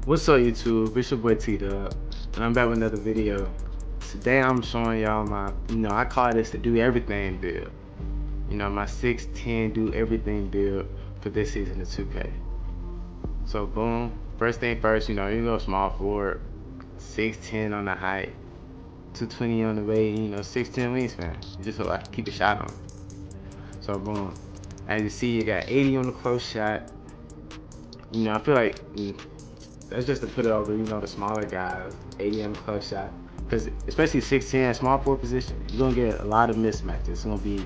What's up YouTube? It's your boy T-Dub, and I'm back with another video. Today I'm showing y'all my, I call this the do everything build. My 6'10" do everything build for this season of 2K. So boom, first thing first, you go small forward, 6'10" on the height, 220 on the weight, 6'10" wingspan, just so I can keep a shot on. So boom, as you see, you got 80 on the close shot. I feel like that's just to put it over, the smaller guys, 80 on the close shot. Because especially 6'10", small forward position, you're gonna get a lot of mismatches. It's gonna be,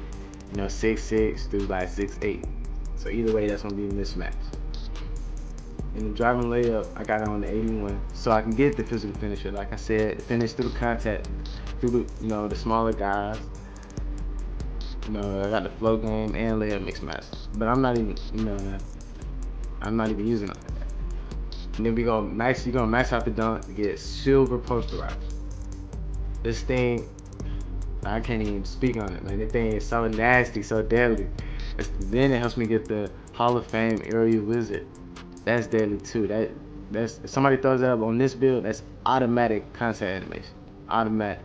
6'6" through like 6'8". So either way, that's gonna be a mismatch. In the driving layup, I got it on the 81, so I can get the physical finisher. Like I said, finish through the contact, through the smaller guys. I got the flow game and layup mix match, but I'm not even, I'm not even using it. And then you're gonna max out the dunk to get silver posterizer. This thing, I can't even speak on it. Like, this thing is so nasty, so deadly. Then it helps me get the Hall of Fame Aerial Wizard. That's deadly too. That's if somebody throws that up on this build, that's automatic contact animation. Automatic.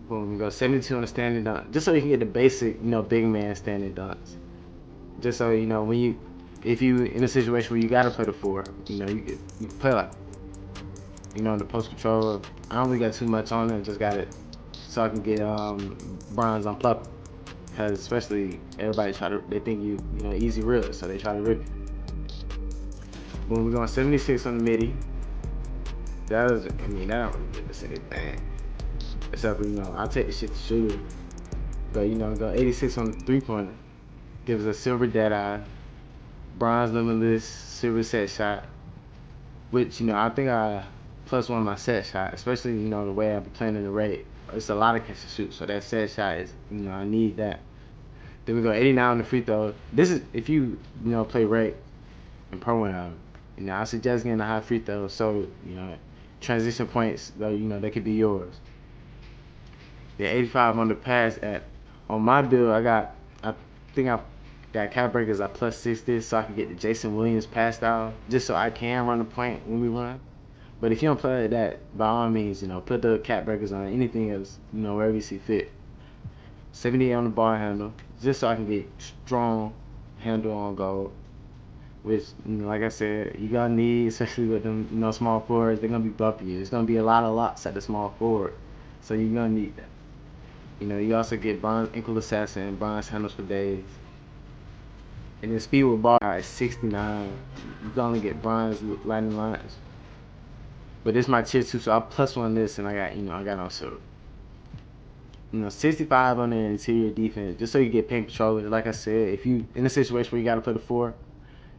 Boom, we go 72 on the standing dunk. Just so you can get the basic, big man standing dunks. Just so if you in a situation where you gotta play the 4, you can play like, the post control. I don't really got too much on it. Just got it so I can get bronze on Plup. Because especially everybody they think easy real, so they try to rip you. When we're going 76 on the midi, that don't really get us anything. Except for, I'll take the shit to shooter. But go 86 on the 3-pointer. Gives us silver dead eye, bronze limitless, silver set shot. Which, I think I +1 my set shot, especially, the way I be playing in the raid. It's a lot of catch and shoot, so that set shot is, I need that. Then we go 89 on the free throw. This is if you play rate and pro am. I suggest getting a high free throw, so transition points though they could be yours. The 85 on the pass on my build. I think I got cap breakers at +60, so I can get the Jason Williams pass style, just so I can run the point when we run. But if you don't play like that, by all means, put the cap breakers on anything else, wherever you see fit. 78 on the ball handle, just so I can get strong handle on goal. Which, like I said, you gonna need, especially with them, small forwards, they're gonna be bumpy. There's gonna be a lot of locks at the small forward, so you're gonna need that. You also get bronze ankle assassin, bronze handles for days. And then speed with ball at 69. You can only get bronze lightning lines. But this is my tier 2, so I +1 this, and I got on silver. 65 on the interior defense, just so you get paint controller. Like I said, if you in a situation where you gotta play the 4,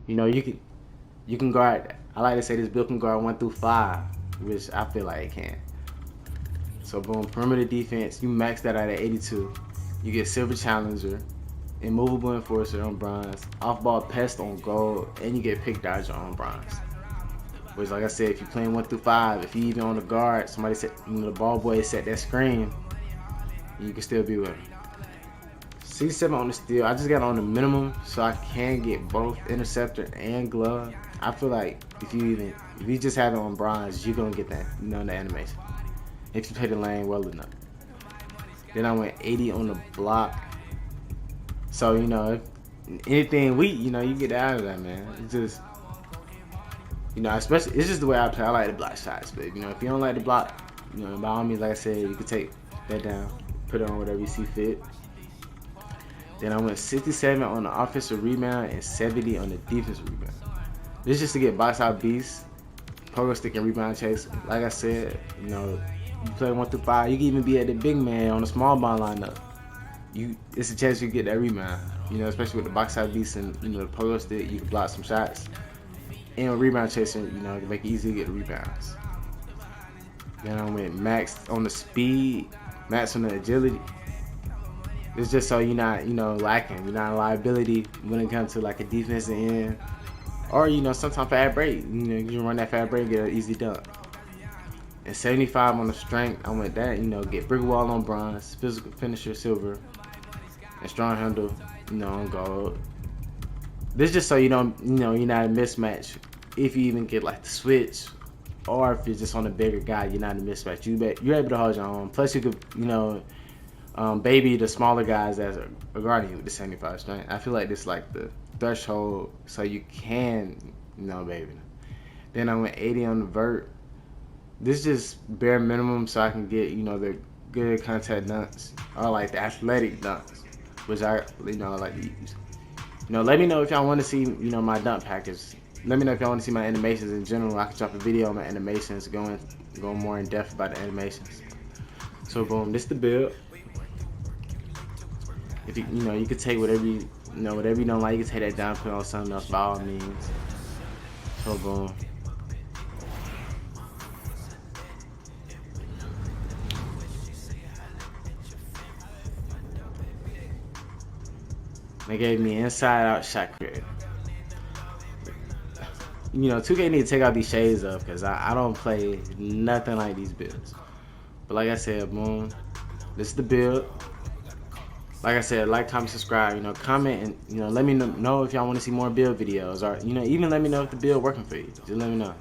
you can guard. I like to say this build can guard 1 through 5, which I feel like it can. So boom, perimeter defense, you max that out at 82. You get silver challenger, immovable enforcer on bronze, off ball pest on gold, and you get pick dodger on bronze. Which, like I said, if you're playing 1 through 5, if you even on the guard, somebody said the ball boy set that screen, you can still be with him. 67 on the steal. I just got on the minimum so I can get both interceptor and glove. I feel like if you just have it on bronze, you're gonna get that, the animation. If you play the lane well enough. Then I went 80 on the block. So if anything weak, you get out of that, man. It's just especially it's just the way I play. I like the block shots, but if you don't like the block, by all means, like I said, you can take that down, put it on whatever you see fit. Then I went 67 on the offensive rebound and 70 on the defensive rebound. This is just to get box out beast, pogo stick, and rebound chase. Like I said, you play 1 through 5, you can even be at the big man on the small ball lineup. It's a chance you get that rebound. Especially with the box out beast and the pogo stick, you can block some shots. And rebound chasing, to make it easy to get the rebounds. Then I went max on the speed, max on the agility. It's just so you're not, lacking. You're not a liability when it comes to like a defensive end. Or, sometimes fast break. You can run that fast break and get an easy dunk. And 75 on the strength, I went that, get brick wall on bronze, physical finisher silver, and strong handle, on gold. This just so you don't, you're not a mismatch if you even get like the switch, or if you're just on a bigger guy, you're not in a mismatch. You're able to hold your own. Plus, you could, baby the smaller guys that are guarding you with the 75 strength. I feel like this like the threshold, so you can, baby. Then I went 80 on the vert. This is just bare minimum, so I can get, the good contact dunks or like the athletic dunks, which I, like to use. Let me know if y'all want to see, my dunk package. Let me know if y'all want to see my animations in general. I can drop a video on my animations, going more in depth about the animations. So boom, this the build. If you could take whatever whatever you don't like, you can take that down, put on something else by all means. So boom. They gave me inside out shot creator. 2K need to take out these shades up because I don't play nothing like these builds. But like I said, boom, this is the build. Like I said, like, comment, subscribe, comment, and, let me know if y'all want to see more build videos, or, even let me know if the build working for you. Just let me know.